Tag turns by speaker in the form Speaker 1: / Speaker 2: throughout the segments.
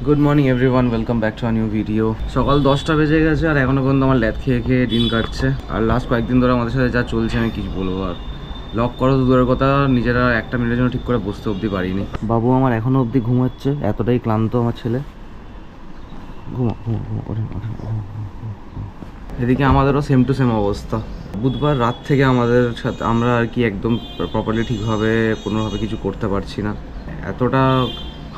Speaker 1: Good morning everyone, welcome back to a new video. সকাল 10টা বেজে গেছে আর এখনো পর্যন্ত আমার ল্যাদ খেয়ে খেয়ে দিন কাটছে। আর লাস্ট কয়েকদিন ধরে আমাদের সাথে যা চলছে আমি কিছু বলবো। আর লক করো তো দূরের কথা, নিজেরা একটা মিনিটের জন্য ঠিক করে বসতে অবধি পারিনি। বাবু আমার এখনো অবধি ঘুমাচ্ছে, এতটাই ক্লান্ত আমার ছেলে। ঘুমা ঘুমা ঘুমা ওঠেন ওঠেন। এদিকে আমাদেরও সেম টু সেম অবস্থা। বুধবার রাত থেকে আমাদের সাথে আমরা আর কি একদম প্রপারলি ঠিকভাবে কোনোভাবে কিছু করতে পারছি না। এতটা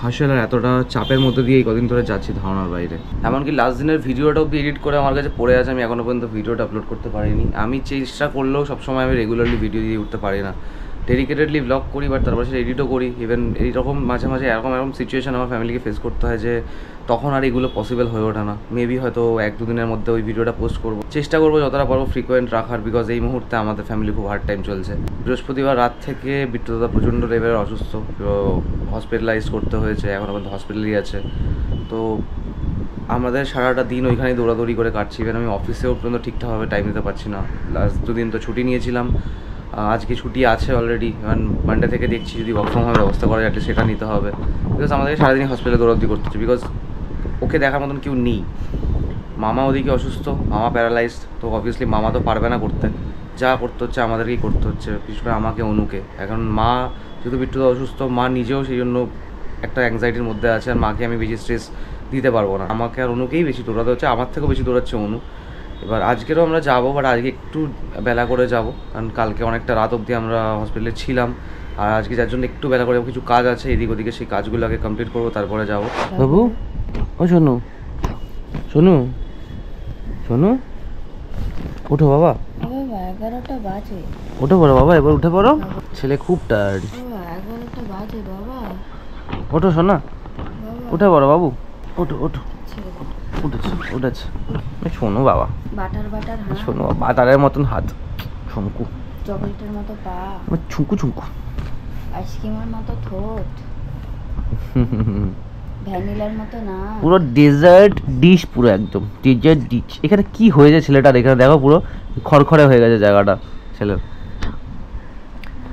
Speaker 1: হাসেল আর এতটা চাপের মধ্যে দিয়ে এই কদিন ধরে যাচ্ছি ধারণার বাইরে। এমনকি লাস্ট দিনের ভিডিওটা অব্দি এডিট করে আমার কাছে পড়ে আছে, আমি এখনও পর্যন্ত ভিডিওটা আপলোড করতে পারিনি। আমি চেষ্টা করলেও সবসময় আমি রেগুলারলি ভিডিও দিয়ে উঠতে পারি না। ডেডিকেটেডলি ব্লগ করি, বাট তারপর সেটা এডিটও করি। ইভেন এইরকম মাঝে মাঝে এরকম সিচুয়েশান আমার ফ্যামিলিকে ফেস করতে হয় যে তখন আর এগুলো পসিবল হয়ে ওঠে না। মেবি হয়তো 1-2 দিনের মধ্যে ওই ভিডিওটা পোস্ট করবো, চেষ্টা করবো যতটা পারবো ফ্রিকোয়েন্ট রাখার, বিকজ এই মুহূর্তে আমাদের ফ্যামিলি খুব হার্ড টাইম চলছে। বৃহস্পতিবার রাত থেকে বিট্টু দাদা প্রচণ্ড লেভেলের অসুস্থ, হসপিটালাইজ করতে হয়েছে, এখন আমাদের হসপিটালই আছে। তো আমাদের সারাটা দিন ওইখানেই দৌড়াদৌড়ি করে কাটছি। ইভেন আমি অফিসেও পর্যন্ত ঠিকঠাকভাবে টাইম দিতে পারছি না। লাস্ট 2 দিন তো ছুটি নিয়েছিলাম, আজকে ছুটি আছে অলরেডি। মানডে থেকে দেখছি যদি ওয়ার্ক ফ্রম হোমের ব্যবস্থা করা যায় সেটা নিতে হবে, বিকজ আমাদেরকে সারাদিন হসপিটালে দৌড়াদৌড়ি করতে হচ্ছে, বিকজ ওকে দেখার মতন কেউ নেই। মামা ওদিকে অসুস্থ, মামা প্যারালাইজড, তো অবভিয়াসলি মামা তো পারবে না করতে, যা করতে হচ্ছে আমাদেরকেই করতে হচ্ছে, বিশেষ করে আমাকে, অনুকে। এখন মা যেহেতু বিট্টুদা অসুস্থ, মা নিজেও সেই জন্য একটা অ্যাংজাইটির মধ্যে আছে, আর মাকে আমি বেশি স্ট্রেস দিতে পারবো না। আমাকে আর অনুকেই বেশি দৌড়াতে হচ্ছে, আমার থেকেও বেশি দৌড়াচ্ছে অনু। এবার আজকেরও আমরা যাবো, বাট আজকে একটু বেলা করে যাব, কারণ কালকে অনেকটা রাত অবধি আমরা হসপিটালে ছিলাম। আর আজকে যার জন্য একটু বেলা করে কিছু কাজ আছে এদিক ওদিকে, সেই কাজগুলো আগে কমপ্লিট করবো, তারপরে যাবো। বাবু ও শোনো শোনো শোনো, ওঠো বাবা।
Speaker 2: 11টা বাজে।
Speaker 1: উঠে পড়ো বাবা, এবার উঠে পড়ো, ছেলে খুব টায়ার্ড।
Speaker 2: 11টা বাজে বাবা।
Speaker 1: ওঠো শোনা, উঠে পড়ো বাবু, ওঠো ওঠো। উঠেছে উঠেছে, শোনো বাবা,
Speaker 2: বাটার বাটার হাত,
Speaker 1: শোনো বাটারের মতন হাত, ছুমকু
Speaker 2: চকলেটের মতো পা,
Speaker 1: ছুমকু ছুমকু,
Speaker 2: আইসক্রিমের মতো ঠোঁট, ভ্যানিলার মতো না,
Speaker 1: পুরো ডেজার্ট ডিশ, পুরো একদম ডেজার্ট ডিশ। এখানে কি হয়েছে ছেলেটার, এখানে দেখো পুরো খড়খড়ে হয়ে গেছে জায়গাটা ছেলের।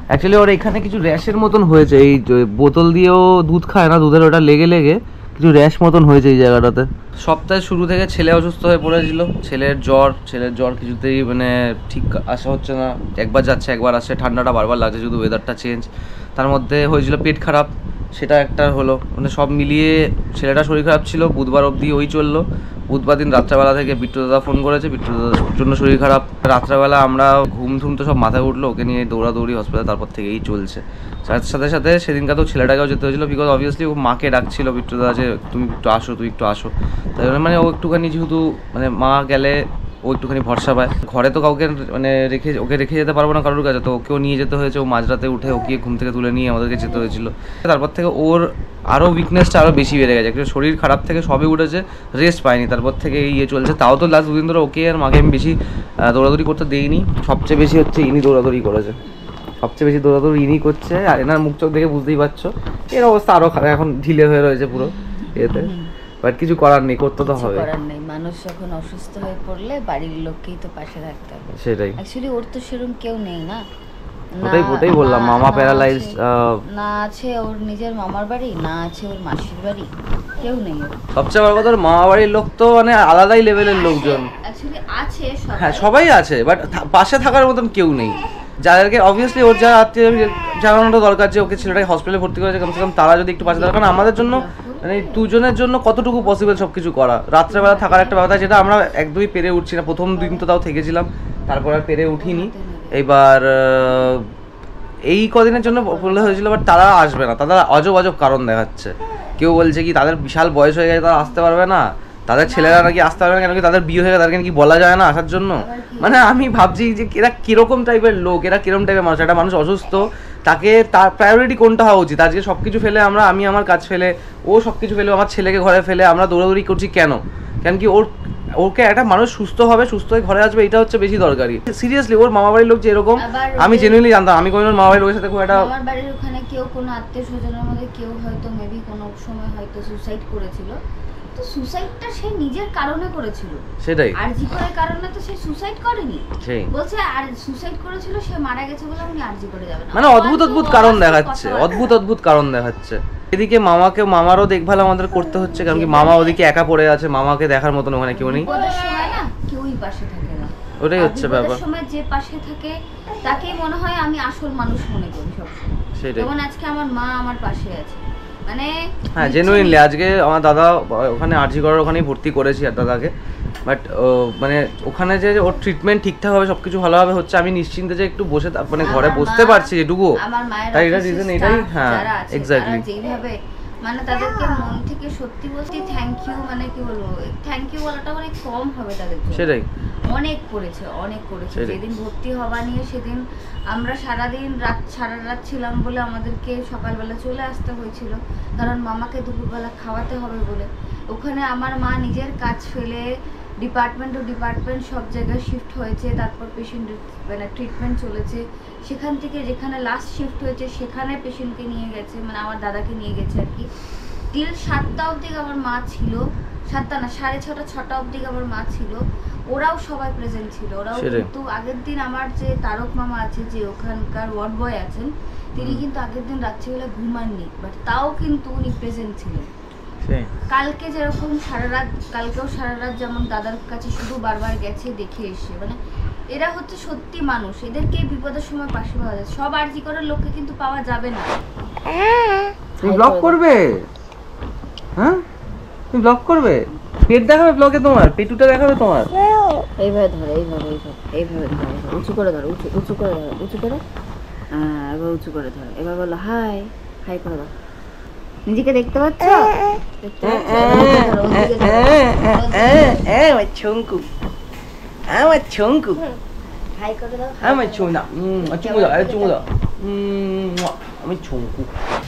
Speaker 1: অ্যাকচুয়ালি ওর এখানে কিছু র্যাশের মতন হয়েছে, এই বোতল দিয়েও দুধ খায় না, দুধের ওটা লেগে লেগে কিছু র্যাশ মতন হয়েছে এই জায়গাটাতে। সপ্তাহের শুরু থেকে ছেলে অসুস্থ হয়ে পড়েছিল, ছেলের জ্বর কিছুতেই মানে ঠিক আসা হচ্ছে না, একবার যাচ্ছে একবার আসছে, ঠান্ডাটা বারবার লাগছে, শুধু ওয়েদারটা চেঞ্জ। তার মধ্যে হয়েছিল পেট খারাপ, সেটা একটা হলো, মানে সব মিলিয়ে ছেলেটা শরীর খারাপ ছিল। বুধবার অবধি ওই চললো। বুধবার দিন রাত্রেবেলা থেকে বিট্টু দাদা ফোন করেছে, বিট্টু দাদার জন্য শরীর খারাপ। রাত্রেবেলা আমরা ঘুম তো সব মাথায় উঠলো, ওকে নিয়ে দৌড়াদৌড়ি হসপিটাল, তারপর থেকে এই চলছে। তার সাথে সাথে সেদিনকার ছেলেটাকেও যেতে হয়েছিল, বিকজ অবভিয়াসলি ও মাকে ডাকছিল বিট্টু দাদা যে তুমি একটু আসো। তাই জন্য মানে ও একটুখানি, যেহেতু মানে মা গেলে ও একটুখানি ভরসা পায়। ঘরে তো কাউকে মানে ওকে রেখে যেতে পারবো না কারোর কাছে, তো ওকেও নিয়ে যেতে হয়েছে। ও মাঝরাতে উঠে ওকে ঘুম থেকে তুলে নিয়ে আমাদেরকে যেতে হয়েছিল। তারপর থেকে ওর আরও উইকনেসটা আরও বেশি বেড়ে গেছে, একটু শরীর খারাপ থেকে সবই উঠেছে, রেস্ট পায়নি, তারপর থেকে ইয়ে চলছে। তাও তো লাস্ট 2 দিন ধরে ওকে আর মাকে আমি বেশি দৌড়াদৌড়ি করতে দেইনি, সবচেয়ে বেশি হচ্ছে ইনি দৌড়াদৌড়ি করেছে, সবচেয়ে বেশি দৌড়াদৌড়ি ইনি করছে। আর এনার মুখ চোখ দেখে বুঝতেই পারছো এর অবস্থা আরও খারাপ, এখন ঢিলে হয়ে রয়েছে পুরো এতে, বাট কিছু করার নেই, করতে তো হবে।
Speaker 2: করার নেই, মানুষ যখন অসুস্থ হয়ে পড়লে বাড়ির লোককেই তো পাশে থাকতে হবে।
Speaker 1: সেটাই,
Speaker 2: অ্যাকচুয়ালি ওর তো সেরকম কেউ নেই না,
Speaker 1: ওটাই বললাম, মামা প্যারালাইজড,
Speaker 2: না আছে ওর নিজের মামার বাড়ি, না আছে ওর মাসির বাড়ি, কেউ নেই।
Speaker 1: সবচেয়ে বড় কথা, ওর মামা বাড়ির লোক তো মানে আলাদাই লেভেলের লোকজন।
Speaker 2: অ্যাকচুয়ালি আছে,
Speaker 1: হ্যাঁ সবাই আছে, বাট পাশে থাকার মতন কেউ নেই। যাদেরকে অবভিয়াসলি ওর যারা আত্মীয় জানানোটা দরকার যে ওকে ছেলেটাকে হসপিটালে ভর্তি করেছে, কমসে কম তারা যদি একটু পাশে থাকে। কারণ আমাদের জন্য মানে দুজনের জন্য কতটুকু পসিবল সব কিছু করা। রাত্রেবেলা থাকার একটা ব্যাপার, যেটা আমরা একদমই পেরে উঠছি না। প্রথম দিন তো তাও থেকেছিলাম, তারপর আর পেরে উঠিনি। এইবার এই কদিনের জন্য বলে হয়েছিল, বাট তারা আসবে না, তারা অজব কারণ দেখাচ্ছে। কেউ বলছে কি তাদের বিশাল বয়স হয়ে গেছে, তারা আসতে পারবে না, তাদের ছেলেরা নাকি আসতে পারবে না, কেন কি তাদের বিয়ে হয়ে গেছে, তাদেরকে নাকি বলা যায় না আসার জন্য। মানে আমি ভাবছি যে এরা কিরকম টাইপের লোক, এরা কিরকম টাইপের মানুষ। একটা মানুষ অসুস্থ, তাকে তার প্রায়োরিটি কোনটা হওয়া উচিত? আজকে সব কিছু ফেলে আমি আমার কাজ ফেলে, ও সব কিছু ফেলে, আমার ছেলেকে ঘরে ফেলে আমরা দৌড়াদৌড়ি করছি কেন? কেন কি ওকে একটা মানুষ সুস্থ হয়ে ঘরে আসবে, এটা হচ্ছে বেশি দরকারি। সিরিয়াসলি ওর মামা বাড়ির লোক যে এরকম, আমি জেনুইনলি জানতাম। আমি কোনো মামা বাড়ির লোকের সাথে খুব একটা,
Speaker 2: আমার বাড়ির ওখানে কেউ কোনো আত্মীয় স্বজনের মধ্যে কেউ হয়তো মেবি কোনো সময় হয়তো সুসাইড করেছিল, তো সুসাইডটা সে নিজের কারণে করেছিল।
Speaker 1: সেটাই,
Speaker 2: আরজি করে কারণে তো সে সুসাইড করেনি,
Speaker 1: সেই
Speaker 2: বলছে আর সুসাইড করেছিল, সে মারা গেছে বলে উনি আরজি করে যাবেন।
Speaker 1: মানে অদ্ভুত কারণ দেখাচ্ছে, অদ্ভুত কারণ দেখাচ্ছে। এদিকে মামারও দেখভাল আমাদের করতে হচ্ছে, কারণ কি মামা ওদিকে একা পড়ে আছে, মামাকে দেখার মতন ওখানে কেউ নেই।
Speaker 2: বিপদের সময় না কেউই পাশে থাকে না,
Speaker 1: ওটাই হচ্ছে ব্যাপার।
Speaker 2: বিপদের সময় যে পাশে থাকে তাকেই মনে হয় আমি আসল মানুষ মনে করি সবসময়।
Speaker 1: সেটাই।
Speaker 2: যেমন আজকে আমার মা আমার পাশে আছে, মানে
Speaker 1: হ্যাঁ জেনুইনলি আজকে আমার দাদা ওখানে আরজি করার ওখানেই ভর্তি করেছি আর দাদাকে, বাট মানে ওখানে যে ওর ট্রিটমেন্ট ঠিকঠাক ভাবে সবকিছু ভালোভাবে হচ্ছে, আমি নিশ্চিন্তে যে একটু বসে মানে ঘরে বসতে পারছি যেটুকু,
Speaker 2: আমার মায়ের
Speaker 1: তাই এটা রিজন এটাই। হ্যাঁ এক্স্যাক্টলি,
Speaker 2: যেভাবে মানে তাদেরকে মন থেকে সত্যি বলতে থ্যাংক ইউ, মানে কি বলবো, থ্যাংক ইউ বলাটা অনেক কম হবে তাদের জন্য।
Speaker 1: সেটাই,
Speaker 2: অনেক করেছে। যেদিন ভর্তি হওয়া নিয়ে সেদিন আমরা সারা রাত ছিলাম বলে আমাদেরকে সকালবেলা চলে আসতে হয়েছিল, কারণ মামাকে দুপুরবেলা খাওয়াতে হবে বলে। ওখানে আমার মা নিজের কাজ ফেলে ডিপার্টমেন্ট সব জায়গায় শিফট হয়েছে, তারপর পেশেন্টের মানে ট্রিটমেন্ট চলেছে, সেখান থেকে যেখানে লাস্ট শিফট হয়েছে সেখানে পেশেন্টকে নিয়ে গেছে, মানে আমার দাদাকে নিয়ে গেছে আর কি। টিল 7টা অবধি আমার মা ছিল, 7টা না 6:30 6টা অবধি আমার মা ছিল, ওরাও সবাই প্রেজেন্ট ছিল। ওরাও কিন্তু আগের দিন আমার যে তারক মামা আছে, যে ওখানকার ওয়ার্ড বয় আছেন, তিনি কিন্তু আগের দিন রাত্রিবেলা ঘুমাননি, বাট তাও কিন্তু উনি প্রেজেন্ট ছিলেন। কালকে যেরকম কালকেও সারা রাত যেমন দাদার কাছে শুধু বারবার গেছে, দেখে এসে, মানে এরা হচ্ছে সত্যি মানুষ, এদেরকে বিপদের সময় পাশে পাওয়া যায়। সব আরজি করার লোককে কিন্তু পাওয়া যাবে না।
Speaker 1: তুমি ব্লগ করবে? হ্যাঁ তুমি ব্লগ করবে? পেট দেখাবে ব্লগে? তোমার পেটুটা দেখাবে তোমার?
Speaker 2: এইভাবে ধরো, এইভাবে ধরো, উঁচু করে ধরো, উঁচু করে ধরো, উঁচু করে, এবার উঁচু করে ধরো, এবার বলো হাই করে দাও। নিজেকে দেখতে পাচ্ছ? আমার ছঙ্কু, হাই করে দাও,
Speaker 1: আমার চুমু দাও, চুমু দাও, আমি ছঙ্কু।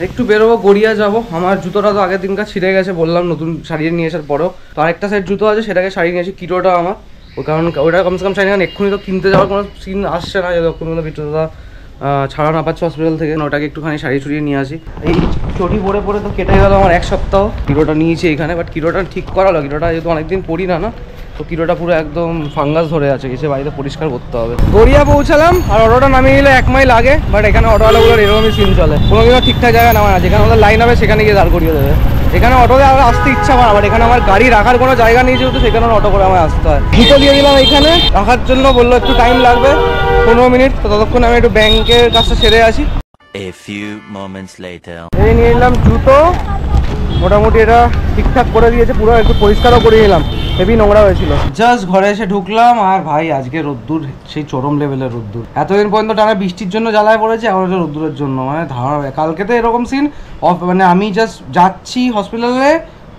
Speaker 1: একটু বেরোবো, গড়িয়া যাবো। আমার জুতোটা তো আগের দিনকার ছিঁড়ে গেছে, বললাম নতুন সারিয়ে নিয়ে আসার পরেও। তো আরেকটা সেট জুতো আছে, সেটাকে সারিয়ে নিয়েছি, কিটোটা আমার। ওই কারণ ওটা কমসে কম সারি, কারণ এক্ষুনি তো কিনতে যাওয়ার কোনো সিন আসছে না, যতক্ষণ কোনো বিটুটা ছাড়া না পাচ্ছে হসপিটাল থেকে। ওটাকে একটুখানি সারিয়ে ছড়িয়ে নিয়ে আসি। এই চটি পরে তো কেটে গেল আমার 1 সপ্তাহ। কিটোটা নিয়েছি এখানে, বাট কিটোটা ঠিক করালো। কিটোটা যেহেতু অনেকদিন পরি না, তো কিটোটা পুরো একদম ফাঙ্গাস ধরে আছে, এসে বাড়িতে পরিষ্কার করতে হবে। গড়িয়া পৌঁছালাম, আর অটোটা নামিয়ে নিলে 1 মাইল আগে, বাট এখানে অটোওয়ালাগুলোর এরকমই সিন চলে, কোনোদিনও ঠিকঠাক জায়গায় নামা না। যেখানে আমাদের লাইন হবে সেখানে গিয়ে দাঁড় করিয়ে দেবে। এখানে অটোতে আমার আসতে ইচ্ছা করে, বাট এখানে আমার গাড়ি রাখার কোনো জায়গা নেই যেহেতু, সেখানে অটো করে আমার আসতে হয়। জুতো দিয়ে দিলাম এখানে রাখার জন্য, বললো একটু টাইম লাগবে 15 মিনিট, তো ততক্ষণ আমি একটু ব্যাংকের কাজটা সেরে আসি।
Speaker 3: A few moments later.
Speaker 1: এই নিয়ে নিলাম জুতো, মোটামুটি এটা ঠিকঠাক করে দিয়েছে, পুরো একটু পরিষ্কারও করে নিলাম, হেভি নোংরা হয়েছিল। জাস্ট ঘরে এসে ঢুকলাম, আর ভাই আজকে রোদ্দুর সেই চরম লেভেলের রোদ্দুর। এতদিন পর্যন্ত টানা বৃষ্টির জন্য জ্বালায় পড়েছে, এখন হচ্ছে রোদ্দুরের জন্য, মানে ধারণা। কালকে তো এরকম সিন, মানে আমি জাস্ট যাচ্ছি হসপিটালে,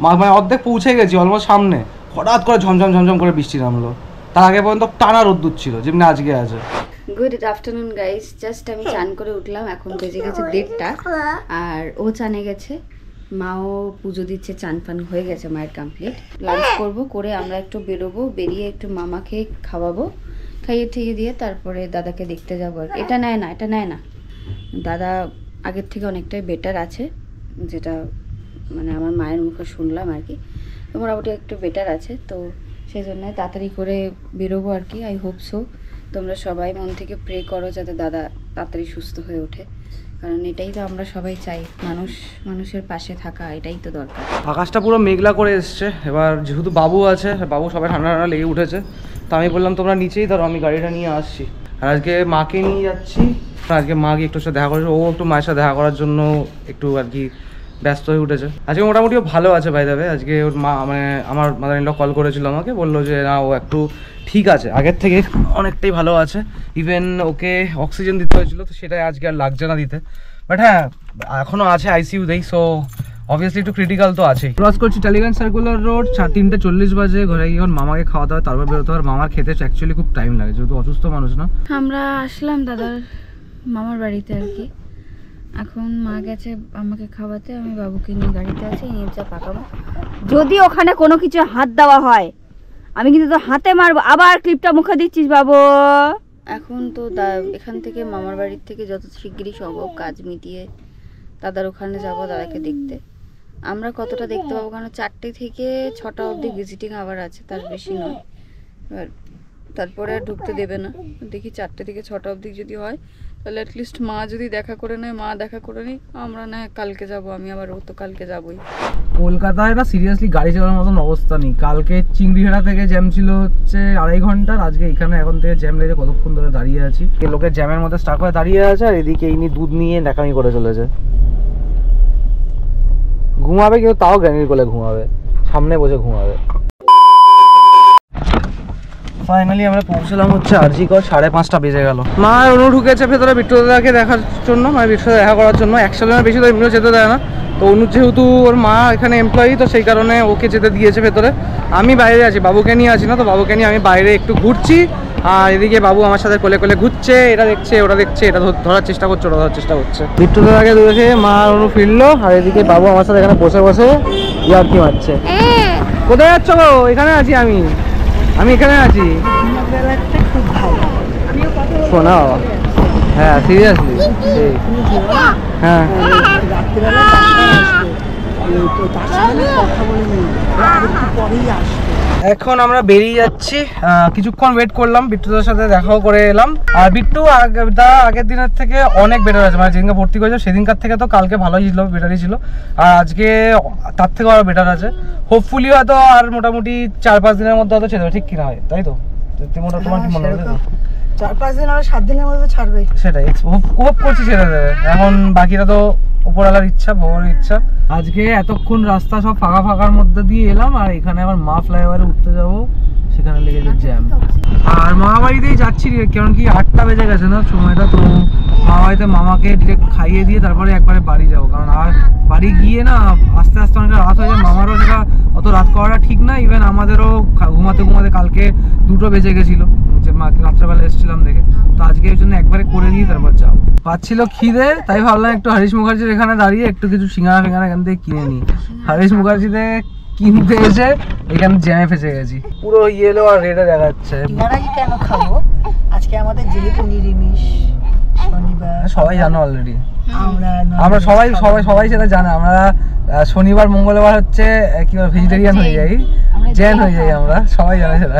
Speaker 1: মানে অর্ধেক পৌঁছে গেছি অলমোস্ট সামনে, হঠাৎ করে ঝমঝম করে বৃষ্টি নামলো। তার আগে পর্যন্ত টানা রোদ্দুর ছিল, যেমনি আজকে আছে।
Speaker 2: গুড আফটারনুন গাইস, জাস্ট আমি চান করে উঠলাম, এখন বেজে গেছে 1:30, আর ও চানে গেছে, মাও পুজো দিচ্ছে, চান পান হয়ে গেছে মায়ের কমপ্লিট। লাঞ্চ করবো, করে আমরা একটু বেরোবো, বেরিয়ে একটু মামাকে খাওয়াবো, খাইয়ে ঠেয়ে দিয়ে তারপরে দাদাকে দেখতে যাবো। আর এটা নেয় না, দাদা আগের থেকে অনেকটাই বেটার আছে, যেটা মানে আমার মায়ের মুখে শুনলাম আর কি, তো মোটামুটি একটু বেটার আছে, তো সেই জন্য তাড়াতাড়ি করে বেরোবো আর কি। আই হোপ সো তোমরা সবাই মন থেকে প্রে করো যাতে দাদা তাড়াতাড়ি সুস্থ হয়ে ওঠে, কারণ এটাই তো আমরা সবাই চাই, মানুষের পাশে থাকা, এটাই তো দরকার।
Speaker 1: আকাশটা পুরো মেঘলা করে এসছে, এবার যেহেতু বাবু আছে, বাবু সবাই ঠান্ডা লেগে উঠেছে, তো আমি বললাম তোমরা নিচেই ধরো, আমি গাড়িটা নিয়ে আসছি। আর আজকে মাকে নিয়ে যাচ্ছি, আজকে মা গিয়ে একটু সাথে দেখা করেছে, ও একটু মায়ের সাথে দেখা করার জন্য একটু আর কি ব্যস্ত হয়ে উঠেছে। আজকে মোটামুটি ভালো আছে ভাই দেবে। আজকে ওর মা মানে আমার মাদার ইন ল কল করেছিল আমাকে, বললো যে না ও একটু ঠিক আছে, আগের থেকে অনেকটাই ভালো আছে। ইভেন ওকে অক্সিজেন দিতে হয়েছিল, তো সেটাই আজকে আর লাগছে না দিতে, বাট হ্যাঁ এখনও আছে আইসিইউতেই, সো অবভিয়াসলি একটু ক্রিটিক্যাল তো আছে। ক্রস করছি টালিগঞ্জ সার্কুলার রোড, 3:40 বাজে। ঘরে গিয়ে মামাকে খাওয়াতে হবে, তারপর বেরোতে হবে। মামার খেতে অ্যাকচুয়ালি খুব টাইম লাগে, যেহেতু অসুস্থ মানুষ না।
Speaker 2: আমরা আসলাম দাদার মামার বাড়িতে আর কি, এখন মা গেছে আমাকে খাওয়াতে, আমি বাবুকে নিয়ে গাড়িতে আছি, নিয়ে যা পাকাবো। যদি ওখানে কোনো কিছু হাত দেওয়া হয় আমি কিন্তু তো হাতে মারবো। আবার ক্লিপটা মুখে দিচ্ছিস বাবু। এখন তো এখান থেকে মামার বাড়ির থেকে যত শিগগিরই সম্ভব কাজ মিটিয়ে দাদার ওখানে যাব, দাদাকে দেখতে। আমরা কতটা দেখতে পাবো, কারণ 4টে থেকে 6টা অবধি ভিজিটিং আওয়ার আছে, তার বেশি নয়। এবার তারপরে আর ঢুকতে দেবে না, দেখি 4টে থেকে 6টা অবধি যদি হয়
Speaker 4: তাহলে অ্যাটলিস্ট মা যদি দেখা করে নেয়, মা দেখা করে নিই, আমরা না কালকে যাব। আমি আবার ও তো কালকে যাবই।
Speaker 1: কলকাতায় না সিরিয়াসলি গাড়ি চালানোর মতন অবস্থা নেই। কালকে চিংড়িহাটা থেকে জ্যাম ছিল হচ্ছে 2.5 ঘন্টার, আজকে এখানে এখন থেকে জ্যাম লেগে কতক্ষণ ধরে দাঁড়িয়ে আছি। লোকের জ্যামের মধ্যে স্টাক হয়ে দাঁড়িয়ে আছে, আর এদিকে ইনি দুধ নিয়ে নাকামি করে চলেছে। ঘুমাবে কিন্তু তাও গ্যানির কোলে ঘুমাবে, সামনে বসে ঘুমাবে। ফাইনালি আমরা পৌঁছলাম হচ্ছে আরজিকর, 5:30 বেজে গেল। মা অনু ঢুকেছে ভেতরে বিট্টুদাকে দেখার জন্য, মানে বিট্টুদা দেখা করার জন্য। একসাথে বেশি তো এমনিও যেতে দেয় না, তো অনু যেহেতু ওর মা এখানে এমপ্লয়ি, তো সেই কারণে ওকে যেতে দিয়েছে ভেতরে। আমি বাইরে আছি, বাবুকে নিয়ে আছি না, তো বাবুকে নিয়ে আমি বাইরে একটু ঘুরছি। আর এদিকে বাবু আমার সাথে কোলে কোলে ঘুরছে, এটা দেখছে ওটা দেখছে, এটা ধরার চেষ্টা করছে ওটা ধরার চেষ্টা করছে। বিট্টুদাকে দেখে মা অনু ফিরলো, আর এদিকে বাবু আমার সাথে এখানে বসে বসে ইয়ার্কি মারছে। কোথায় যাচ্ছ গো? এখানে আছি আমি এখানে আছি। শোনা বাবা, হ্যাঁ সিরিয়াসলি, হ্যাঁ এখন আমরা বেরিয়ে যাচ্ছি। কিছুক্ষণ ওয়েট করলাম, বিট্টুদার সাথে দেখাও করে এলাম। আর বিট্টু আগের দিনের থেকে অনেক বেটার আছে, মানে যেদিনকে ভর্তি করেছে সেদিনকার থেকে তো কালকে ভালোই ছিল, বেটারই ছিল। আর আজকে তার থেকে আরো বেটার আছে। হোপফুলি হয়তো আর মোটামুটি 4-5 দিনের মধ্যে হয়তো ছেড়ে দেবে, ঠিক কিনা হয় তাই তো? তোমার কি মনে হয়?
Speaker 5: 4-5 দিন আর 7 দিনের মধ্যে ছাড়বে,
Speaker 1: সেটাই হোপ করছি ছেড়ে দেবে। এখন বাকিটা তো উপরওয়ালার ইচ্ছা, ভগবানের ইচ্ছা। আজকে এতক্ষণ রাস্তা সব ফাঁকা ফাঁকার মধ্যে দিয়ে এলাম, আর এখানে আবার মা ফ্লাইওভারে উঠতে যাবো, সেখানে লেগেছে জ্যাম। আর মামা বাড়িতেই যাচ্ছি, কারণ কি 8টা বেজে গেছে না সময়টা, তো মামা বাড়িতে মামাকে ডিরেক্ট খাইয়ে দিয়ে তারপরে একবারে বাড়ি যাবো। কারণ আর বাড়ি গিয়ে না আস্তে আস্তে অনেকটা রাত হয়ে যায়। মামারও সেটা অত রাত করাটা ঠিক না, ইভেন আমাদেরও ঘুমাতে ঘুমাতে কালকে 2টো বেজে গেছিলো, যে মাকে রাত্রেবেলা এসেছিলাম দেখে। তো আজকে এই জন্য একবারে করে দিয়ে তারপর যাও। পাচ্ছিল খিদে, তাই ভাবলাম একটু হরিশ মুখার্জির এখানে দাঁড়িয়ে একটু কিছু সিঙ্গারা ফিঙ্গারা এখান থেকে কিনে নিই। হরিশ মুখার্জিতে কিনতে এসে এখানে জ্যামে ফেসে গেছি, পুরো ইয়েলো আর রেডে দেখাচ্ছে।
Speaker 5: ডিনারই কেন খাবো আজকে, আমাদের যেহেতু নিরামিষ শনিবার,
Speaker 1: সবাই জানো অলরেডি,
Speaker 5: আমরা
Speaker 1: সবাই সেটা জানে। আমরা শনিবার মঙ্গলবার হচ্ছে কি বলে ভেজিটেরিয়ান হয়ে যাই, জেন হয়ে যাই আমরা, সবাই জানে সেটা।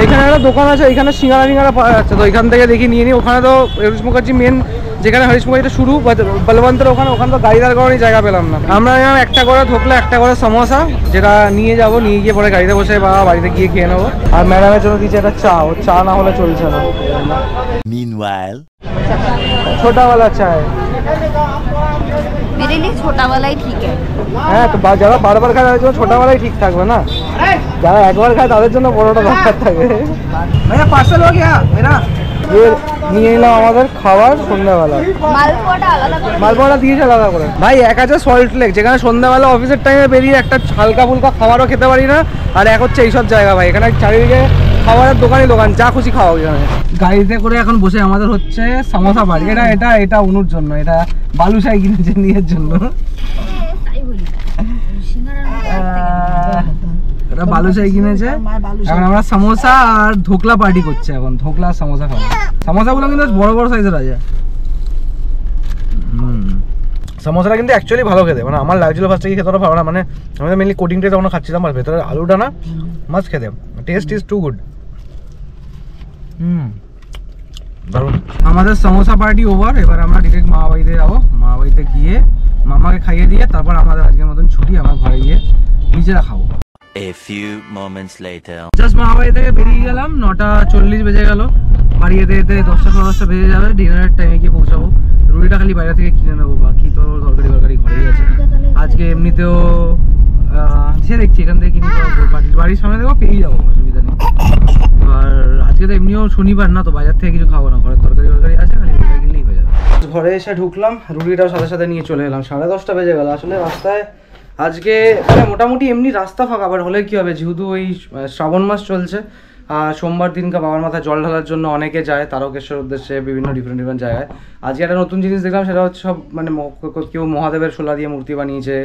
Speaker 1: এখানে একটা দোকান আছে, এখানে সিঙ্গারা পাওয়া যাচ্ছে, তো এখান থেকে দেখি নিয়ে নিই। ওখানে তো হরিশ মুখার্জি মেন যেখানে হরিশ মুখার্জিটা শুরু, বলবন্তের ওখানে তো গাড়ি দাঁড় করানোর জায়গা পেলাম না। আমরা একটা করে ঢুকলে একটা করে সমোসা, যেটা নিয়ে যাবো, নিয়ে গিয়ে পরে গাড়িতে বসে বা বাড়িতে গিয়ে খেয়ে নেবো। আর ম্যাডামের জন্য দিচ্ছে একটা চা, ও চা না হলে চলছে না।
Speaker 3: Meanwhile,
Speaker 1: ছোটাওয়ালা চায়,
Speaker 2: मेरे लिए छोटा वाला ही ठीक है।
Speaker 1: হ্যাঁ, তো যারা বারবার খায় তাদের জন্য ছোটাওয়ালাই ঠিক থাকবে না, যারা একবার খায় তাদের জন্য বড়টা দরকার থাকে। ভাইয়া পার্সেল হয়ে গেছে মেরা। নিয়ে নিলাম আমাদের খাবার সন্ধ্যাবেলা।
Speaker 2: মালপোয়াটা আলাদা করে
Speaker 1: মালপোয়াটা দিয়েছে আলাদা করে। ভাই এক আছে সল্ট লেক, যেখানে সন্ধ্যাবেলা অফিসের টাইমে বেরিয়ে একটা হালকা ফুলকা খাবারও খেতে পারি না, আর এক হচ্ছে এইসব জায়গা। ভাই এখানে চারিদিকে খাবারের দোকানই দোকান, যা খুশি খাওয়া এখানে। গাড়িতে করে এখন বসে আমাদের হচ্ছে সমোসা বাড়ি। এটা অনুর জন্য, এটা বালুশাই কিনেছে নিজের জন্য।
Speaker 2: তাই বলি
Speaker 1: এটা বালুশাই কিনেছে। এখন আমরা সমোসা আর ধোকলা পার্টি করছে, এখন ধোকলা আর সমোসা খাবো। সমোসাগুলো কিন্তু বড় বড় সাইজের আছে। সমোসাটা কিন্তু অ্যাকচুয়ালি ভালো খেতে, মানে আমার লাগছিল ফার্স্টে কি খেতে ভালো না, মানে আমি তো মেনলি কোটিংটা তখন খাচ্ছিলাম, আর ভেতরে আলুটা না মাছ খেতে, টেস্ট ইজ টু গুড। দারুণ। আমাদের সমোসা পার্টি ওভার, এবার আমরা ডিরেক্ট মামা বাড়িতে যাবো। মামা বাড়িতে গিয়ে মামাকে খাইয়ে দিয়ে তারপর আমাদের আজকের মতন ছুটি, আমার ঘরে গিয়ে নিজেরা খাবো।
Speaker 3: a few moments later.
Speaker 1: Just মামা বাড়ি থেকে বেরিয়ে গেলাম, 9:40 বেজে গেল। বাড়ি যেতে যেতে 10টা বেজে যাবে, ডিনারের টাইমে গিয়ে পৌঁছাবো। রুটিটা খালি বাইরে থেকে কিনে নেবো, বাকি তো তরকারি ঘরেই আছে। আজকে এমনিতেও সে দেখছি এখান থেকে কিনে বাড়ির সামনে দেখবো, পেয়ে যাবো, অসুবিধা নেই। আর আজকে তো এমনিও শনিবার না, তো বাজার থেকে কিছু খাবো না, ঘরের তরকারি আছে, খালি রুটি কিনলেই হয়ে যাবে। ঘরে এসে ঢুকলাম, রুটিটাও সাথে সাথে নিয়ে চলে এলাম। 10:30 বেজে গেল। আসলে রাস্তায় আজকে মোটামুটি এমনি রাস্তা ফাঁকা, আবার হলে কি হবে, যেহেতু ওই শ্রাবণ মাস চলছে, সোমবার দিনকে বাবার মাথায় জল ঢালার জন্য অনেকে যায় তারকেশ্বর উদ্দেশ্যে, বিভিন্ন ডিফারেন্ট জায়গায়। আজকে একটা নতুন জিনিস দেখলাম, সেটা হচ্ছে সব মানে কেউ মহাদেবের শোলা দিয়ে মূর্তি বানিয়েছে,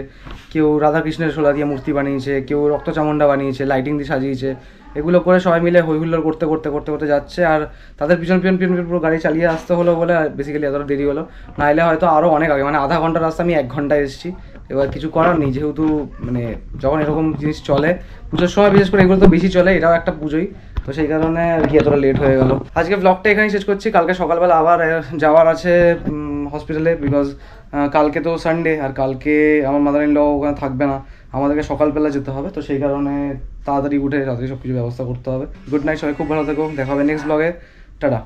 Speaker 1: কেউ রাধাকৃষ্ণের শোলা দিয়ে মূর্তি বানিয়েছে, কেউ রক্তচামুন্ডা বানিয়েছে, লাইটিং দিয়ে সাজিয়েছে। এগুলো করে সবাই মিলে হইহুল্লোড় করতে করতে করতে করতে যাচ্ছে। আর তাদের পিছন পুরো গাড়ি চালিয়ে আসতে হলো বলে বেসিক্যালি এতটা দেরি হলো, নাহলে হয়তো আরও অনেক আগে, মানে আধা ঘন্টার রাস্তা আমি 1 ঘন্টায় এসেছি। এবার কিছু করার নেই, যেহেতু মানে যখন এরকম জিনিস চলে পুজোর সময়, বিশেষ করে এগুলো তো বেশি চলে, এটাও একটা পুজোই, তো সেই কারণে আর কি এতটা লেট হয়ে গেল। আজকে ব্লগটা এখানেই শেষ করছি। কালকে সকালবেলা আবার যাওয়ার আছে হসপিটালে, বিকজ কালকে তো সানডে, আর কালকে আমার মাদার ইন ল ওখানে থাকবে না, আমাদেরকে সকালবেলা যেতে হবে, তো সেই কারণে তাড়াতাড়ি উঠে তাড়াতাড়ি সব কিছু ব্যবস্থা করতে হবে। গুড নাইট, সবাই খুব ভালো থেকো, দেখা হবে নেক্সট ব্লগে, টাটা।